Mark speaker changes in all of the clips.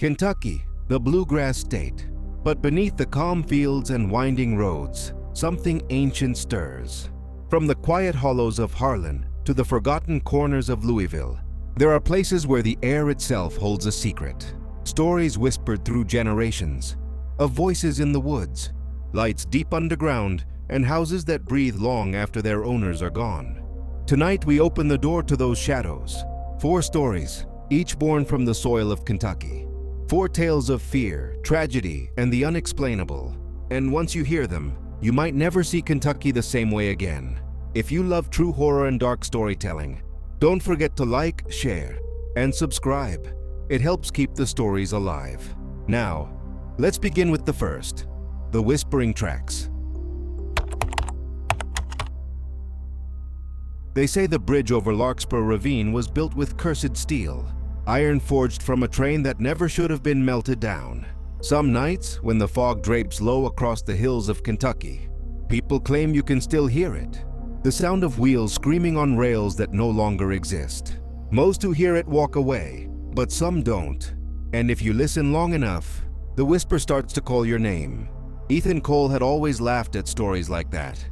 Speaker 1: Kentucky, the bluegrass state. But beneath the calm fields and winding roads, something ancient stirs. From the quiet hollows of Harlan to the forgotten corners of Louisville, there are places where the air itself holds a secret. Stories whispered through generations, of voices in the woods, lights deep underground, and houses that breathe long after their owners are gone. Tonight we open the door to those shadows. 4 stories, each born from the soil of Kentucky. 4 tales of fear, tragedy, and the unexplainable. And once you hear them, you might never see Kentucky the same way again. If you love true horror and dark storytelling, don't forget to like, share, and subscribe. It helps keep the stories alive. Now, let's begin with the first, the Whispering Tracks. They say the bridge over Larkspur Ravine was built with cursed steel, iron forged from a train that never should have been melted down. Some nights, when the fog drapes low across the hills of Kentucky, people claim you can still hear it. The sound of wheels screaming on rails that no longer exist. Most who hear it walk away, but some don't. And if you listen long enough, the whisper starts to call your name. Ethan Cole had always laughed at stories like that.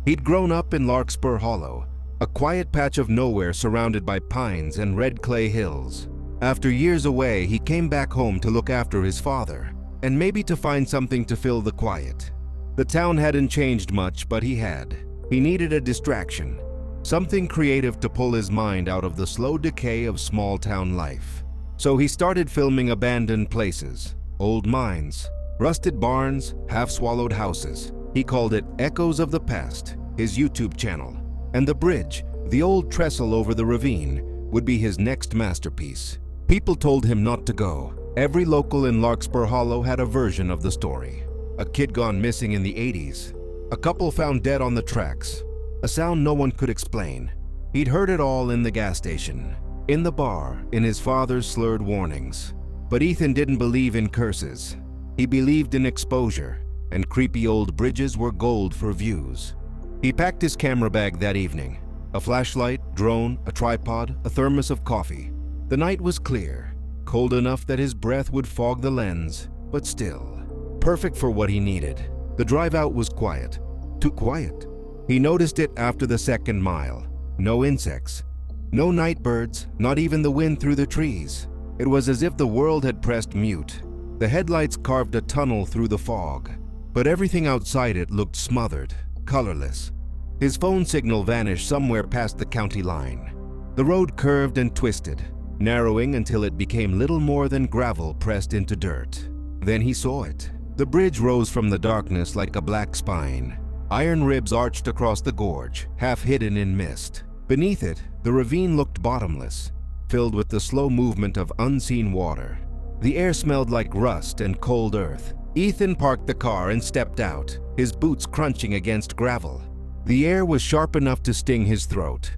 Speaker 1: He'd grown up in Larkspur Hollow, a quiet patch of nowhere surrounded by pines and red clay hills. After years away, he came back home to look after his father, and maybe to find something to fill the quiet. The town hadn't changed much, but he had. He needed a distraction, something creative to pull his mind out of the slow decay of small-town life. So he started filming abandoned places, old mines, rusted barns, half-swallowed houses. He called it Echoes of the Past, his YouTube channel. And the bridge, the old trestle over the ravine, would be his next masterpiece. People told him not to go. Every local in Larkspur Hollow had a version of the story. A kid gone missing in the 80s. A couple found dead on the tracks. A sound no one could explain. He'd heard it all in the gas station, in the bar, in his father's slurred warnings. But Ethan didn't believe in curses. He believed in exposure, and creepy old bridges were gold for views. He packed his camera bag that evening. A flashlight, drone, a tripod, a thermos of coffee. The night was clear, cold enough that his breath would fog the lens, but still, perfect for what he needed. The drive out was quiet, too quiet. He noticed it after the second mile. No insects, no night birds, not even the wind through the trees. It was as if the world had pressed mute. The headlights carved a tunnel through the fog, but everything outside it looked smothered, colorless. His phone signal vanished somewhere past the county line. The road curved and twisted, narrowing until it became little more than gravel pressed into dirt. Then he saw it. The bridge rose from the darkness like a black spine. Iron ribs arched across the gorge, half hidden in mist. Beneath it, the ravine looked bottomless, filled with the slow movement of unseen water. The air smelled like rust and cold earth. Ethan parked the car and stepped out, his boots crunching against gravel. The air was sharp enough to sting his throat.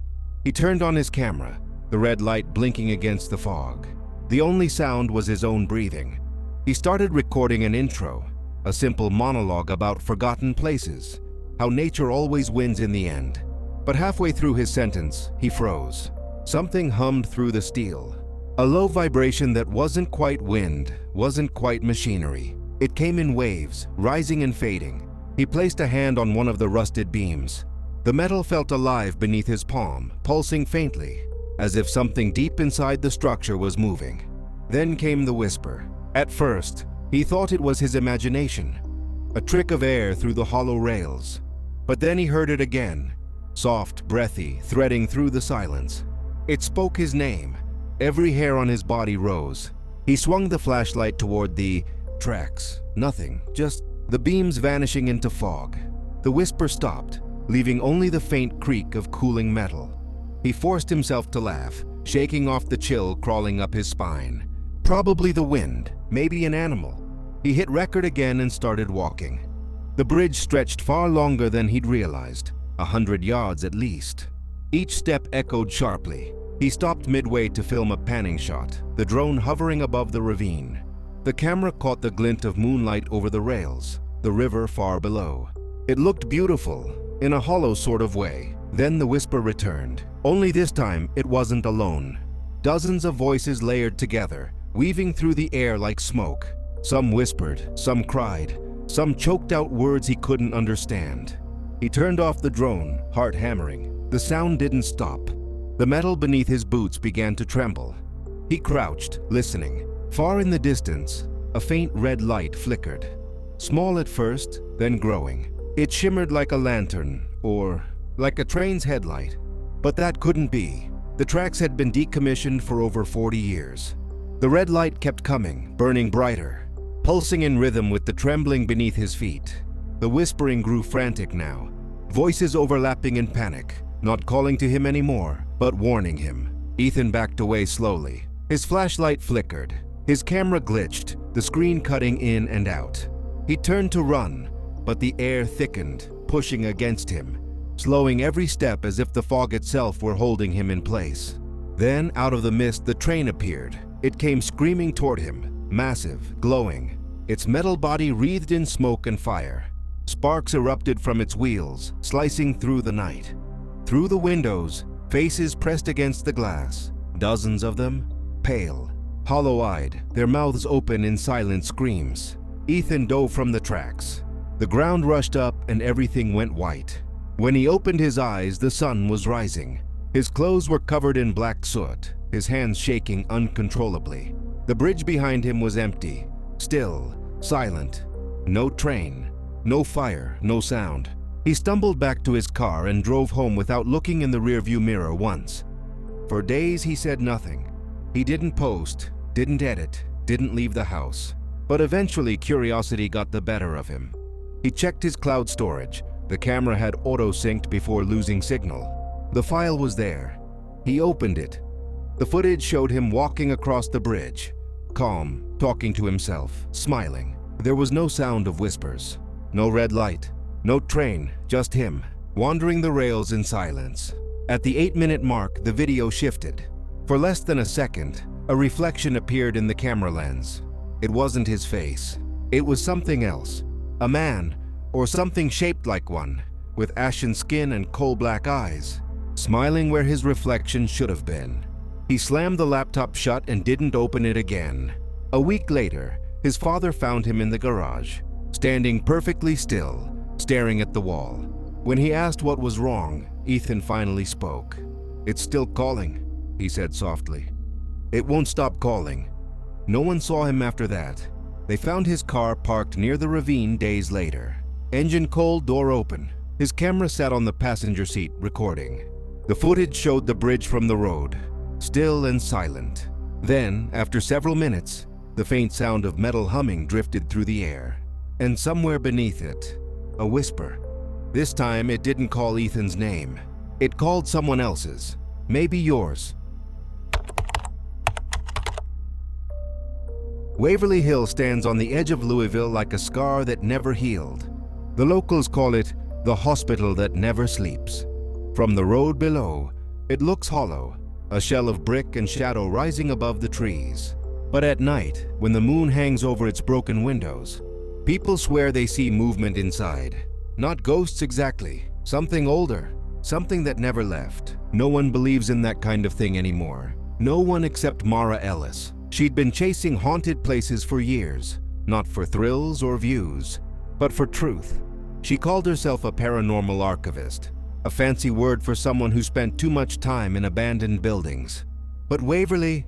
Speaker 1: He turned on his camera, the red light blinking against the fog. The only sound was his own breathing. He started recording an intro, a simple monologue about forgotten places, how nature always wins in the end. But halfway through his sentence, he froze. Something hummed through the steel. A low vibration that wasn't quite wind, wasn't quite machinery. It came in waves, rising and fading. He placed a hand on one of the rusted beams. The metal felt alive beneath his palm, pulsing faintly, as if something deep inside the structure was moving. Then came the whisper. At first, he thought it was his imagination, a trick of air through the hollow rails. But then he heard it again, soft, breathy, threading through the silence. It spoke his name. Every hair on his body rose. He swung the flashlight toward the tracks. Nothing, just the beams vanishing into fog. The whisper stopped, leaving only the faint creak of cooling metal. He forced himself to laugh, shaking off the chill crawling up his spine. Probably the wind, maybe an animal. He hit record again and started walking. The bridge stretched far longer than he'd realized, 100 yards at least. Each step echoed sharply. He stopped midway to film a panning shot, the drone hovering above the ravine. The camera caught the glint of moonlight over the rails, the river far below. It looked beautiful, in a hollow sort of way. Then the whisper returned. Only this time, it wasn't alone. Dozens of voices layered together, weaving through the air like smoke. Some whispered, some cried, some choked out words he couldn't understand. He turned off the drone, heart hammering. The sound didn't stop. The metal beneath his boots began to tremble. He crouched, listening. Far in the distance, a faint red light flickered. Small at first, then growing. It shimmered like a lantern, or like a train's headlight. But that couldn't be. The tracks had been decommissioned for over 40 years. The red light kept coming, burning brighter, pulsing in rhythm with the trembling beneath his feet. The whispering grew frantic now, voices overlapping in panic, not calling to him anymore, but warning him. Ethan backed away slowly. His flashlight flickered. His camera glitched, the screen cutting in and out. He turned to run, but the air thickened, pushing against him, slowing every step as if the fog itself were holding him in place. Then, out of the mist, the train appeared. It came screaming toward him, massive, glowing, its metal body wreathed in smoke and fire. Sparks erupted from its wheels, slicing through the night. Through the windows, faces pressed against the glass, dozens of them, pale, hollow-eyed, their mouths open in silent screams. Ethan dove from the tracks. The ground rushed up and everything went white. When he opened his eyes, the sun was rising. His clothes were covered in black soot, his hands shaking uncontrollably. The bridge behind him was empty, still, silent. No train, no fire, no sound. He stumbled back to his car and drove home without looking in the rearview mirror once. For days he said nothing. He didn't post, didn't edit, didn't leave the house. But eventually curiosity got the better of him. He checked his cloud storage. The camera had auto-synced before losing signal. The file was there. He opened it. The footage showed him walking across the bridge, calm, talking to himself, smiling. There was no sound of whispers, no red light, no train, just him, wandering the rails in silence. At the 8-minute mark, the video shifted. For less than a second, a reflection appeared in the camera lens. It wasn't his face. It was something else. A man, or something shaped like one, with ashen skin and coal-black eyes, smiling where his reflection should have been. He slammed the laptop shut and didn't open it again. A week later, his father found him in the garage, standing perfectly still, staring at the wall. When he asked what was wrong, Ethan finally spoke. "It's still calling," he said softly. "It won't stop calling." No one saw him after that. They found his car parked near the ravine days later. Engine cold, door open. His camera sat on the passenger seat, recording. The footage showed the bridge from the road, still and silent. Then, after several minutes, the faint sound of metal humming drifted through the air. And somewhere beneath it, a whisper. This time, it didn't call Ethan's name. It called someone else's. Maybe yours. Waverly Hills stands on the edge of Louisville like a scar that never healed. The locals call it the hospital that never sleeps. From the road below, it looks hollow, a shell of brick and shadow rising above the trees. But at night, when the moon hangs over its broken windows, people swear they see movement inside. Not ghosts exactly, something older, something that never left. No one believes in that kind of thing anymore. No one except Mara Ellis. She'd been chasing haunted places for years, not for thrills or views, but for truth. She called herself a paranormal archivist, a fancy word for someone who spent too much time in abandoned buildings. But Waverly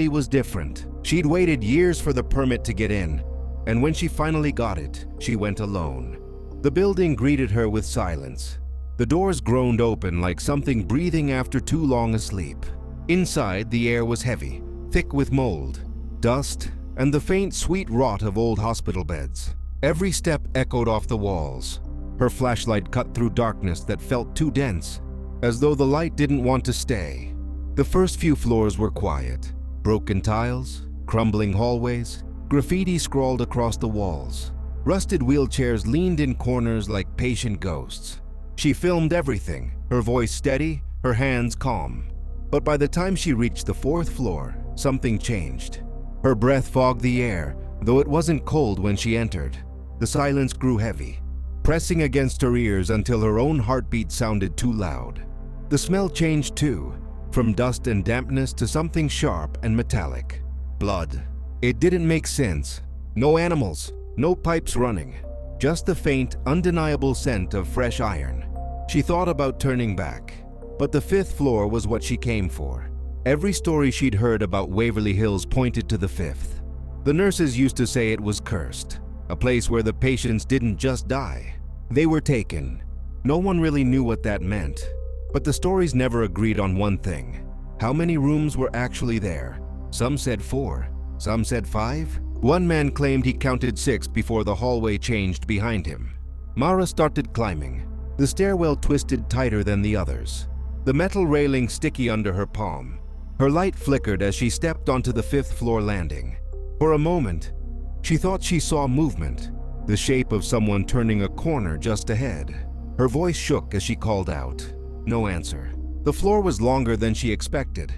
Speaker 1: was different. She'd waited years for the permit to get in, and when she finally got it, she went alone. The building greeted her with silence. The doors groaned open like something breathing after too long a sleep. Inside, the air was heavy, thick with mold, dust, and the faint, sweet rot of old hospital beds. Every step echoed off the walls. Her flashlight cut through darkness that felt too dense, as though the light didn't want to stay. The first few floors were quiet. Broken tiles, crumbling hallways, graffiti scrawled across the walls. Rusted wheelchairs leaned in corners like patient ghosts. She filmed everything, her voice steady, her hands calm. But by the time she reached the 4th floor, something changed. Her breath fogged the air, though it wasn't cold when she entered. The silence grew heavy, pressing against her ears until her own heartbeat sounded too loud. The smell changed too, from dust and dampness to something sharp and metallic. blood. It didn't make sense. No animals, no pipes running, just the faint, undeniable scent of fresh iron. She thought about turning back, but the 5th floor was what she came for. Every story she'd heard about Waverly Hills pointed to the 5th. The nurses used to say it was cursed, a place where the patients didn't just die, they were taken. No one really knew what that meant, but the stories never agreed on one thing: how many rooms were actually there. Some said 4, some said 5. One man claimed he counted 6 before the hallway changed behind him. Mara started climbing. The stairwell twisted tighter than the others, the metal railing sticky under her palm. Her light flickered as she stepped onto the 5th floor landing. For a moment, she thought she saw movement, the shape of someone turning a corner just ahead. Her voice shook as she called out. No answer. The floor was longer than she expected.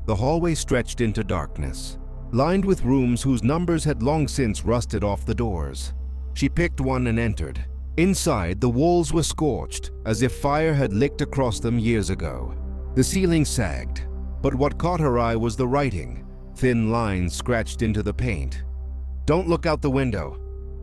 Speaker 1: The hallway stretched into darkness, lined with rooms whose numbers had long since rusted off the doors. She picked one and entered. Inside, the walls were scorched, as if fire had licked across them years ago. The ceiling sagged, but what caught her eye was the writing, thin lines scratched into the paint. "Don't look out the window."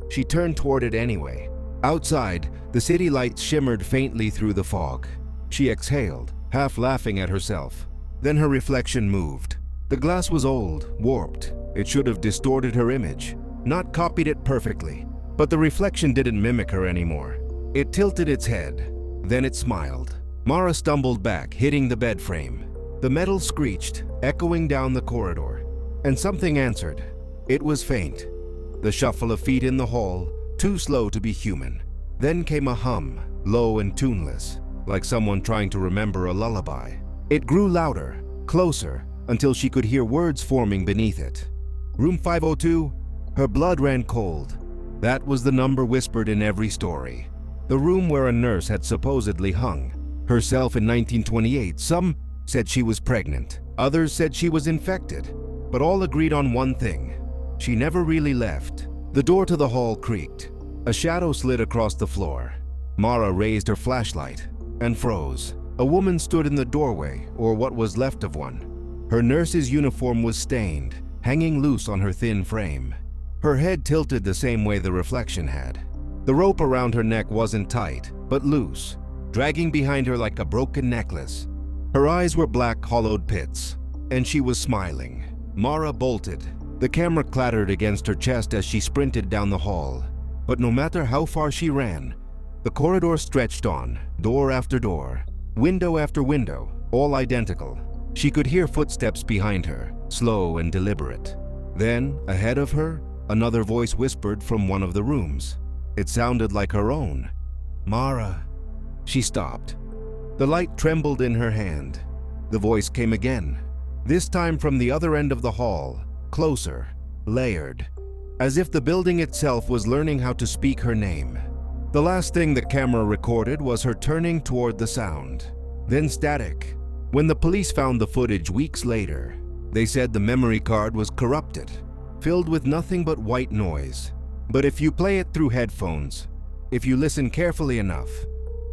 Speaker 1: She turned toward it anyway. Outside, the city lights shimmered faintly through the fog. She exhaled, half laughing at herself. Then her reflection moved. The glass was old, warped. It should have distorted her image, not copied it perfectly. But the reflection didn't mimic her anymore. It tilted its head. Then it smiled. Mara stumbled back, hitting the bed frame. The metal screeched, echoing down the corridor. And something answered. It was faint. The shuffle of feet in the hall, too slow to be human. Then came a hum, low and tuneless, like someone trying to remember a lullaby. It grew louder, closer, until she could hear words forming beneath it. "Room 502? Her blood ran cold. That was the number whispered in every story. The room where a nurse had supposedly hung herself in 1928. Some said she was pregnant. Others said she was infected. But all agreed on one thing: she never really left. The door to the hall creaked. A shadow slid across the floor. Mara raised her flashlight and froze. A woman stood in the doorway, or what was left of one. Her nurse's uniform was stained, hanging loose on her thin frame. Her head tilted the same way the reflection had. The rope around her neck wasn't tight, but loose, dragging behind her like a broken necklace. Her eyes were black, hollowed pits, and she was smiling. Mara bolted. The camera clattered against her chest as she sprinted down the hall. But no matter how far she ran, the corridor stretched on, door after door, window after window, all identical. She could hear footsteps behind her, slow and deliberate. Then, ahead of her, another voice whispered from one of the rooms. It sounded like her own. "Mara." She stopped. The light trembled in her hand. The voice came again, this time from the other end of the hall, closer, layered, as if the building itself was learning how to speak her name. The last thing the camera recorded was her turning toward the sound. Then static. When the police found the footage weeks later, they said the memory card was corrupted, filled with nothing but white noise. But if you play it through headphones, if you listen carefully enough,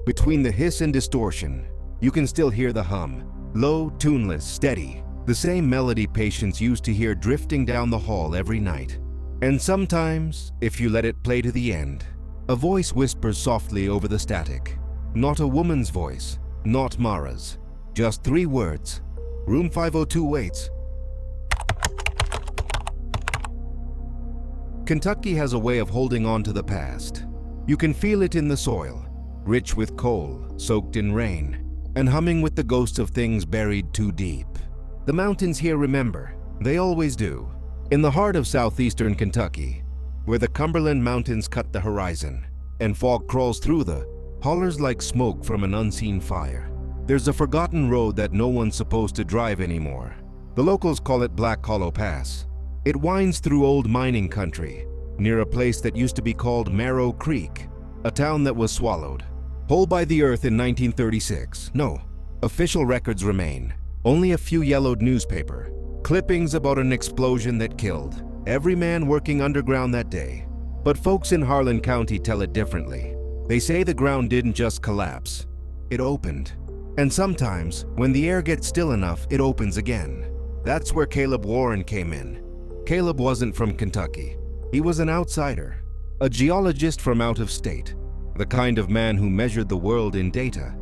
Speaker 1: between the hiss and distortion, you can still hear the hum, low, tuneless, steady, the same melody patients used to hear drifting down the hall every night. And sometimes, if you let it play to the end, a voice whispers softly over the static. Not a woman's voice, not Mara's. Just 3 words. "Room 502 waits." Kentucky has a way of holding on to the past. You can feel it in the soil, rich with coal, soaked in rain, and humming with the ghosts of things buried too deep. The mountains here remember. They always do. In the heart of southeastern Kentucky, where the Cumberland Mountains cut the horizon, and fog crawls through the hollers like smoke from an unseen fire, there's a forgotten road that no one's supposed to drive anymore. The locals call it Black Hollow Pass. It winds through old mining country, near a place that used to be called Marrow Creek, a town that was swallowed whole by the earth in 1936. No, official records remain. Only a few yellowed newspaper clippings about an explosion that killed every man working underground that day. But folks in Harlan County tell it differently. They say the ground didn't just collapse, it opened. And sometimes, when the air gets still enough, it opens again. That's where Caleb Warren came in. Caleb wasn't from Kentucky. He was an outsider, a geologist from out of state, the kind of man who measured the world in data,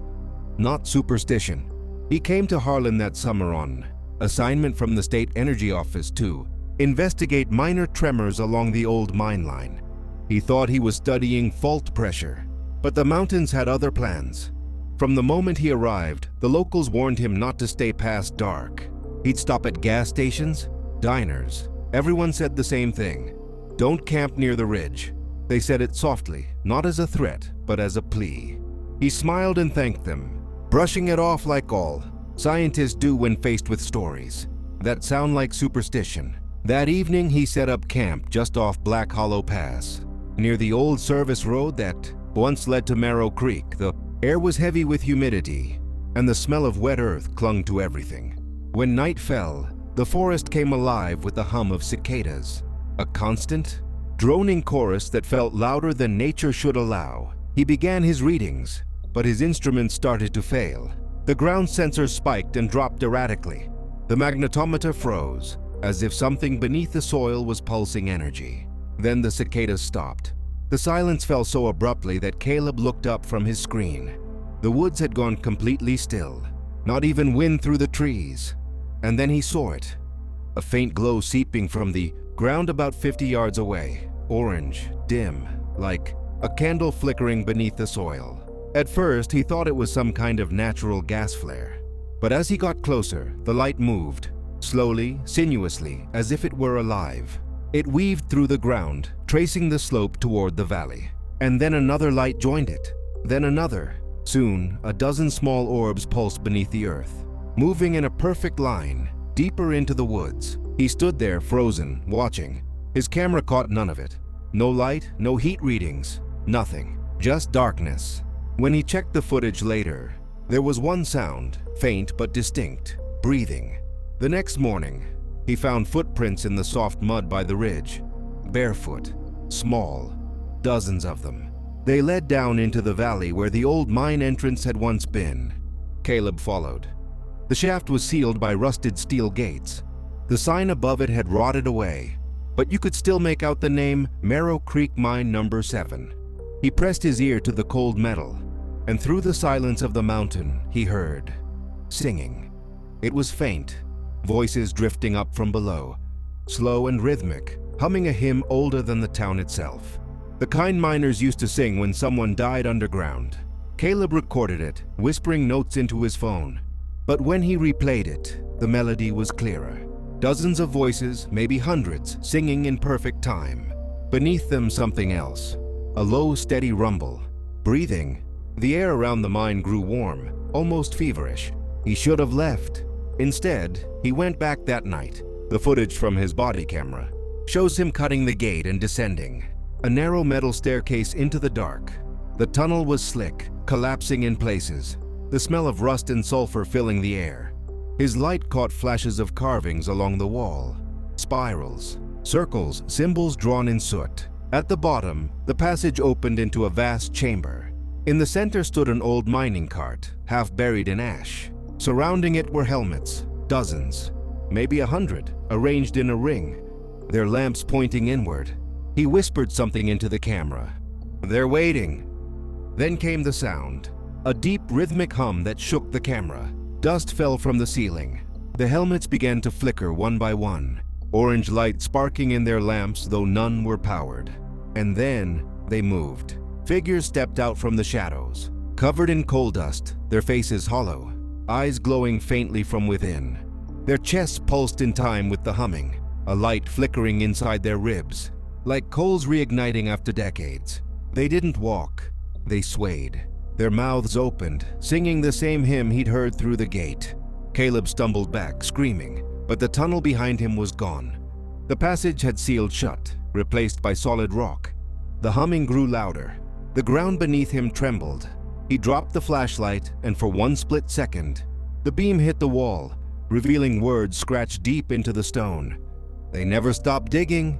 Speaker 1: not superstition. He came to Harlan that summer on assignment from the State Energy Office to investigate minor tremors along the old mine line. He thought he was studying fault pressure, but the mountains had other plans. From the moment he arrived, the locals warned him not to stay past dark. He'd stop at gas stations, diners. Everyone said the same thing. Don't camp near the ridge. They said it softly, not as a threat, but as a plea. He smiled and thanked them, brushing it off like all scientists do when faced with stories that sound like superstition. That evening, he set up camp just off Black Hollow Pass, near the old service road that once led to Marrow Creek. The air was heavy with humidity, and the smell of wet earth clung to everything. When night fell, the forest came alive with the hum of cicadas, a constant, droning chorus that felt louder than nature should allow. He began his readings, but his instruments started to fail. The ground sensors spiked and dropped erratically. The magnetometer froze, as if something beneath the soil was pulsing energy. Then the cicadas stopped. The silence fell so abruptly that Caleb looked up from his screen. The woods had gone completely still, not even wind through the trees. And then he saw it, a faint glow seeping from the ground about 50 yards away, orange, dim, like a candle flickering beneath the soil. At first, he thought it was some kind of natural gas flare. But as he got closer, the light moved, slowly, sinuously, as if it were alive. It weaved through the ground, tracing the slope toward the valley. And then another light joined it, then another. Soon, a dozen small orbs pulsed beneath the earth, moving in a perfect line, deeper into the woods. He stood there, frozen, watching. His camera caught none of it. No light, no heat readings, nothing. Just darkness. When he checked the footage later, there was one sound, faint but distinct: breathing. The next morning, he found footprints in the soft mud by the ridge. Barefoot, small, dozens of them. They led down into the valley where the old mine entrance had once been. Caleb followed. The shaft was sealed by rusted steel gates. The sign above it had rotted away, but you could still make out the name Marrow Creek Mine No. 7. He pressed his ear to the cold metal, and through the silence of the mountain, he heard singing. It was faint, voices drifting up from below, slow and rhythmic, humming a hymn older than the town itself. The kind miners used to sing when someone died underground. Caleb recorded it, whispering notes into his phone. But when he replayed it, the melody was clearer. Dozens of voices, maybe hundreds, singing in perfect time. Beneath them, something else. A low, steady rumble. Breathing. The air around the mine grew warm, almost feverish. He should have left. Instead, he went back that night. The footage from his body camera shows him cutting the gate and descending. A narrow metal staircase into the dark. The tunnel was slick, collapsing in places, the smell of rust and sulfur filling the air. His light caught flashes of carvings along the wall. Spirals, circles, symbols drawn in soot. At the bottom, the passage opened into a vast chamber. In the center stood an old mining cart, half buried in ash. Surrounding it were helmets, dozens, maybe 100, arranged in a ring, their lamps pointing inward. He whispered something into the camera. "They're waiting." Then came the sound, a deep rhythmic hum that shook the camera. Dust fell from the ceiling. The helmets began to flicker one by one, orange light sparking in their lamps though none were powered. And then they moved. Figures stepped out from the shadows, covered in coal dust, their faces hollow, eyes glowing faintly from within. Their chests pulsed in time with the humming, a light flickering inside their ribs, like coals reigniting after decades. They didn't walk, they swayed. Their mouths opened, singing the same hymn he'd heard through the gate. Caleb stumbled back, screaming, but the tunnel behind him was gone. The passage had sealed shut, replaced by solid rock. The humming grew louder. The ground beneath him trembled. He dropped the flashlight, and for one split second, the beam hit the wall, revealing words scratched deep into the stone. "They never stopped digging."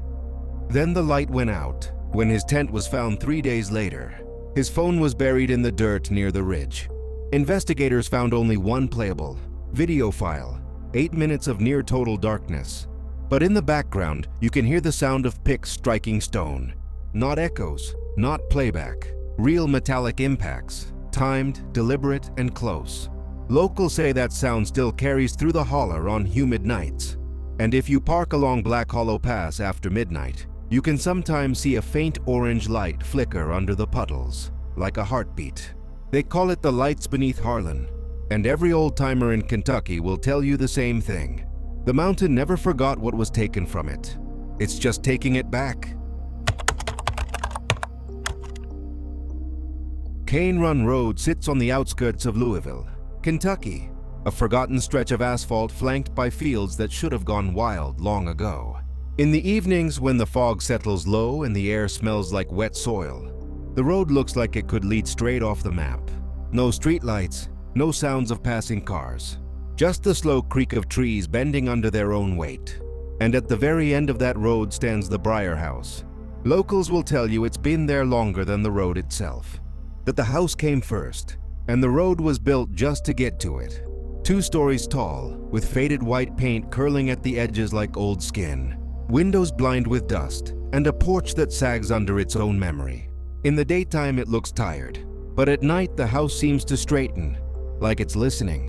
Speaker 1: Then the light went out. When his tent was found 3 days later, his phone was buried in the dirt near the ridge. Investigators found only one playable video file, 8 minutes of near-total darkness. But in the background, you can hear the sound of picks striking stone. Not echoes, not playback, real metallic impacts, timed, deliberate, and close. Locals say that sound still carries through the holler on humid nights. And if you park along Black Hollow Pass after midnight, you can sometimes see a faint orange light flicker under the puddles, like a heartbeat. They call it the Lights Beneath Harlan, and every old-timer in Kentucky will tell you the same thing. The mountain never forgot what was taken from it. It's just taking it back. Cane Run Road sits on the outskirts of Louisville, Kentucky, a forgotten stretch of asphalt flanked by fields that should have gone wild long ago. In the evenings, when the fog settles low and the air smells like wet soil, the road looks like it could lead straight off the map. No streetlights, no sounds of passing cars, just the slow creak of trees bending under their own weight. And at the very end of that road stands the Briar House. Locals will tell you it's been there longer than the road itself, that the house came first, and the road was built just to get to it. 2 stories tall, with faded white paint curling at the edges like old skin, windows blind with dust, and a porch that sags under its own memory. In the daytime it looks tired, but at night the house seems to straighten, like it's listening.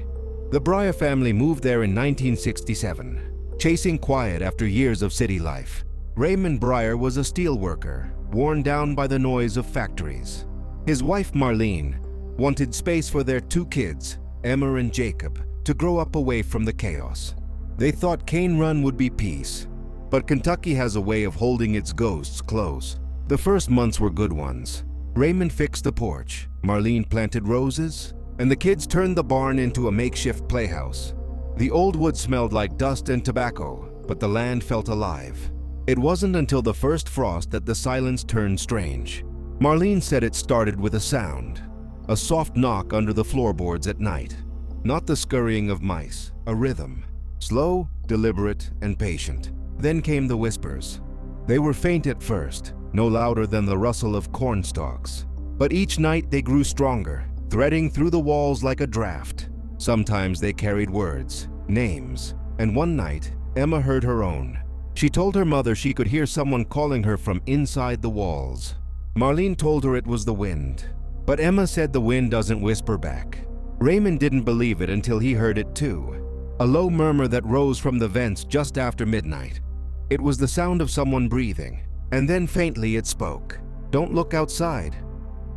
Speaker 1: The Briar family moved there in 1967, chasing quiet after years of city life. Raymond Briar was a steel worker, worn down by the noise of factories. His wife Marlene wanted space for their 2 kids, Emma and Jacob, to grow up away from the chaos. They thought Cane Run would be peace, but Kentucky has a way of holding its ghosts close. The first months were good ones. Raymond fixed the porch, Marlene planted roses, and the kids turned the barn into a makeshift playhouse. The old wood smelled like dust and tobacco, but the land felt alive. It wasn't until the first frost that the silence turned strange. Marlene said it started with a sound, a soft knock under the floorboards at night. Not the scurrying of mice, a rhythm, slow, deliberate, and patient. Then came the whispers. They were faint at first, no louder than the rustle of corn stalks. But each night they grew stronger, threading through the walls like a draft. Sometimes they carried words, names, and one night, Emma heard her own. She told her mother she could hear someone calling her from inside the walls. Marlene told her it was the wind, but Emma said the wind doesn't whisper back. Raymond didn't believe it until he heard it too. A low murmur that rose from the vents just after midnight. It was the sound of someone breathing, and then faintly it spoke. "Don't look outside."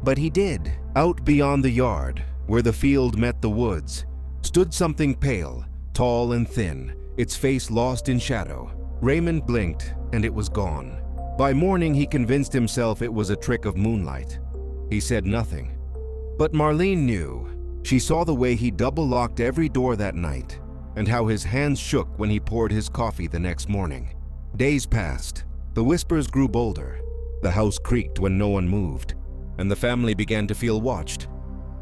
Speaker 1: But he did. Out beyond the yard, where the field met the woods, stood something pale, tall and thin, its face lost in shadow. Raymond blinked, and it was gone. By morning, he convinced himself it was a trick of moonlight. He said nothing. But Marlene knew. She saw the way he double-locked every door that night, and how his hands shook when he poured his coffee the next morning. Days passed. The whispers grew bolder. The house creaked when no one moved, and the family began to feel watched,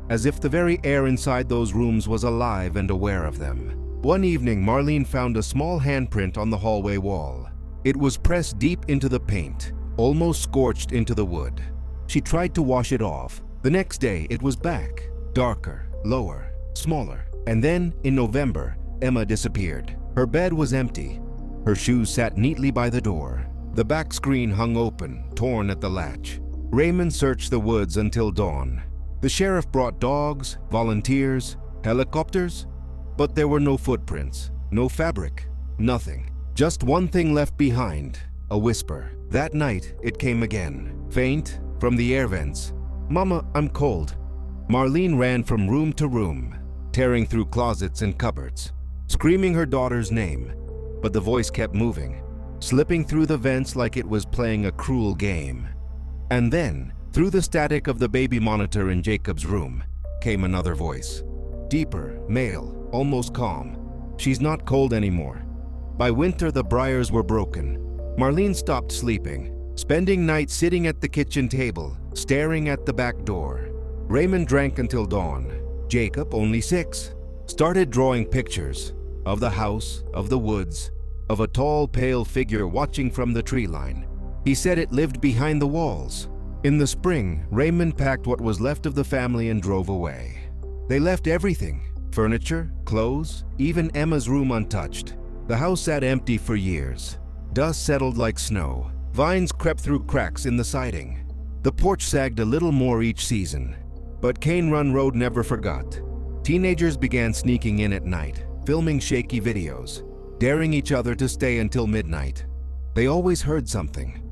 Speaker 1: as if the very air inside those rooms was alive and aware of them. One evening, Marlene found a small handprint on the hallway wall. It was pressed deep into the paint, almost scorched into the wood. She tried to wash it off. The next day, it was back, darker, lower, smaller. And then, in November, Emma disappeared. Her bed was empty. Her shoes sat neatly by the door. The back screen hung open, torn at the latch. Raymond searched the woods until dawn. The sheriff brought dogs, volunteers, helicopters, but there were no footprints, no fabric, nothing. Just one thing left behind, a whisper. That night, it came again, faint, from the air vents. "Mama, I'm cold." Marlene ran from room to room, tearing through closets and cupboards, screaming her daughter's name, but the voice kept moving, slipping through the vents like it was playing a cruel game. And then, through the static of the baby monitor in Jacob's room, came another voice. Deeper, male, almost calm. "She's not cold anymore." By winter, the Briars were broken. Marlene stopped sleeping, spending nights sitting at the kitchen table, staring at the back door. Raymond drank until dawn. Jacob, only 6, started drawing pictures of the house, of the woods, of a tall, pale figure watching from the tree line. He said it lived behind the walls. In the spring, Raymond packed what was left of the family and drove away. They left everything, furniture, clothes, even Emma's room untouched. The house sat empty for years. Dust settled like snow. Vines crept through cracks in the siding. The porch sagged a little more each season. But Cane Run Road never forgot. Teenagers began sneaking in at night, filming shaky videos, daring each other to stay until midnight. They always heard something.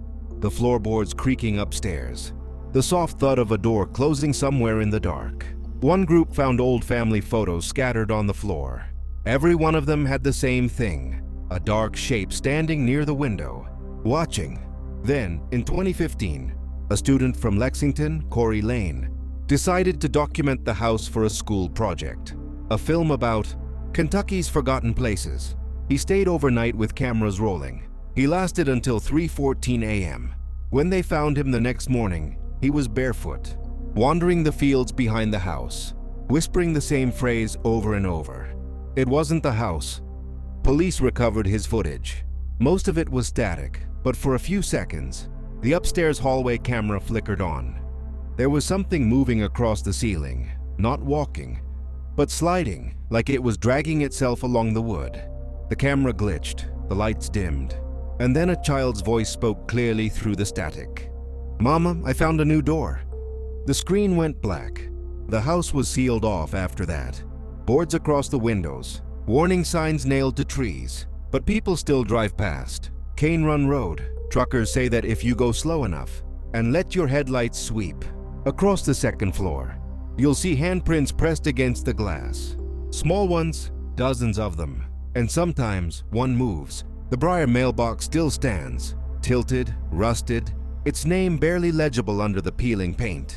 Speaker 1: The floorboards creaking upstairs. The soft thud of a door closing somewhere in the dark. One group found old family photos scattered on the floor. Every one of them had the same thing, a dark shape standing near the window, watching. Then, in 2015, a student from Lexington, Corey Lane, decided to document the house for a school project, a film about Kentucky's forgotten places. He stayed overnight with cameras rolling. He lasted until 3:14 a.m. When they found him the next morning, he was barefoot, wandering the fields behind the house, whispering the same phrase over and over. It wasn't the house. Police recovered his footage. Most of it was static, but for a few seconds, the upstairs hallway camera flickered on. There was something moving across the ceiling, not walking, but sliding, like it was dragging itself along the wood. The camera glitched, the lights dimmed, and then a child's voice spoke clearly through the static. "Mama, I found a new door." The screen went black. The house was sealed off after that. Boards across the windows, warning signs nailed to trees, but people still drive past. Cane Run Road. Truckers say that if you go slow enough and let your headlights sweep across the second floor, you'll see handprints pressed against the glass. Small ones, dozens of them, and sometimes one moves. The Briar mailbox still stands, tilted, rusted, its name barely legible under the peeling paint.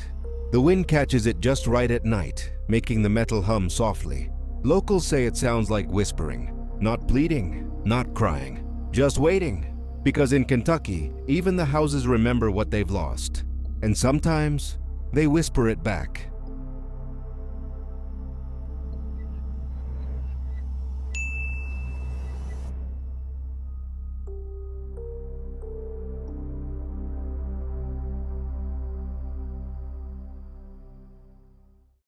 Speaker 1: The wind catches it just right at night, making the metal hum softly. Locals say it sounds like whispering, not pleading, not crying, just waiting. Because in Kentucky, even the houses remember what they've lost. And sometimes, they whisper it back.